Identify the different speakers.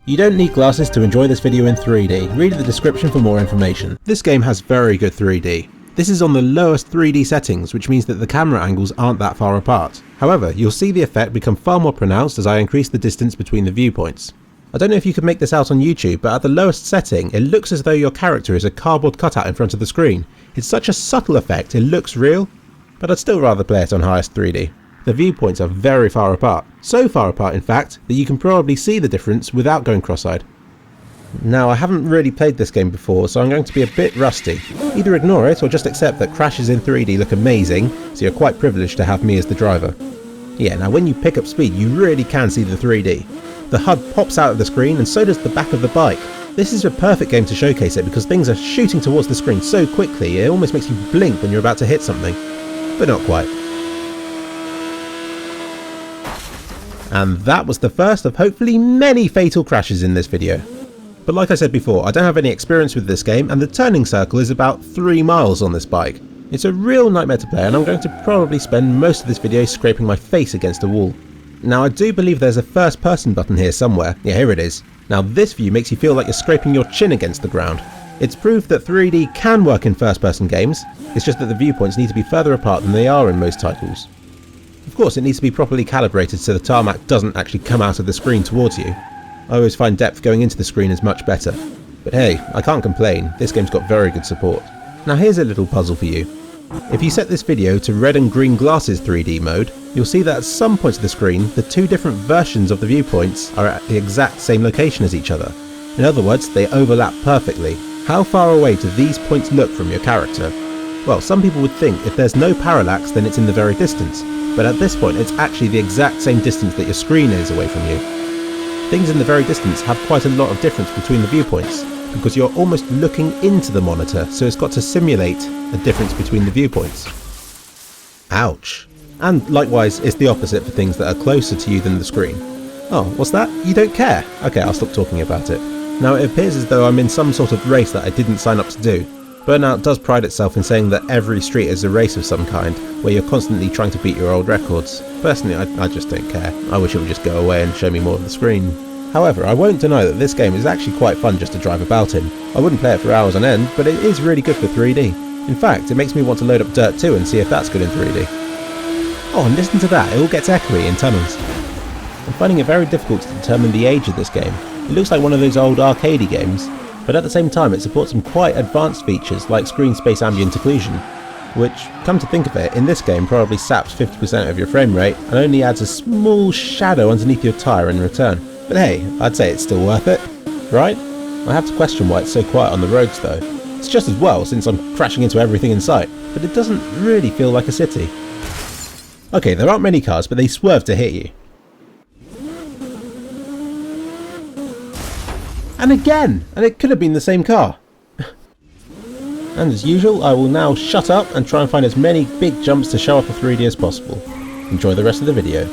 Speaker 1: You don't need glasses to enjoy this video in 3D, read the description for more information. This game has very good 3D. This is on the lowest 3D settings, which means that the camera angles aren't that far apart. However, you'll see the effect become far more pronounced as I increase the distance between the viewpoints. I don't know if you could make this out on YouTube, but at the lowest setting, it looks as though your character is a cardboard cutout in front of the screen. It's such a subtle effect, it looks real, but I'd still rather play it on highest 3D. The viewpoints are very far apart. So far apart, in fact, that you can probably see the difference without going cross-eyed. Now, I haven't really played this game before, so I'm going to be a bit rusty. Either ignore it or just accept that crashes in 3D look amazing, so you're quite privileged to have me as the driver. Yeah, now when you pick up speed, you really can see the 3D. The HUD pops out of the screen and so does the back of the bike. This is a perfect game to showcase it because things are shooting towards the screen so quickly it almost makes you blink when you're about to hit something. But not quite. And that was the first of hopefully many fatal crashes in this video. But like I said before, I don't have any experience with this game and the turning circle is about 3 miles on this bike. It's a real nightmare to play and I'm going to probably spend most of this video scraping my face against a wall. Now I do believe there's a first person button here somewhere. Yeah, here it is. Now this view makes you feel like you're scraping your chin against the ground. It's proof that 3D can work in first person games, it's just that the viewpoints need to be further apart than they are in most titles. Of course, it needs to be properly calibrated so the tarmac doesn't actually come out of the screen towards you. I always find depth going into the screen is much better. But hey, I can't complain, this game's got very good support. Now here's a little puzzle for you. If you set this video to red and green glasses 3D mode, you'll see that at some points of the screen, the two different versions of the viewpoints are at the exact same location as each other. In other words, they overlap perfectly. How far away do these points look from your character? Well, some people would think if there's no parallax then it's in the very distance. But at this point it's actually the exact same distance that your screen is away from you. Things in the very distance have quite a lot of difference between the viewpoints, because you're almost looking into the monitor, so it's got to simulate a difference between the viewpoints. Ouch. And likewise, it's the opposite for things that are closer to you than the screen. Oh, what's that? You don't care? Okay, I'll stop talking about it. Now it appears as though I'm in some sort of race that I didn't sign up to do. Burnout does pride itself in saying that every street is a race of some kind, where you're constantly trying to beat your old records. Personally, I just don't care. I wish it would just go away and show me more of the screen. However, I won't deny that this game is actually quite fun just to drive about in. I wouldn't play it for hours on end, but it is really good for 3D. In fact, it makes me want to load up Dirt 2 and see if that's good in 3D. Oh, and listen to that, it all gets echoey in tunnels. I'm finding it very difficult to determine the age of this game. It looks like one of those old arcadey games, but at the same time it supports some quite advanced features like screen space ambient occlusion, which, come to think of it, in this game probably saps 50% of your frame rate and only adds a small shadow underneath your tyre in return. But hey, I'd say it's still worth it, right? I have to question why it's so quiet on the roads though. It's just as well since I'm crashing into everything in sight, but it doesn't really feel like a city. Okay, there aren't many cars, but they swerve to hit you. And again! And it could have been the same car. And as usual, I will now shut up and try and find as many big jumps to show off the 3D as possible. Enjoy the rest of the video.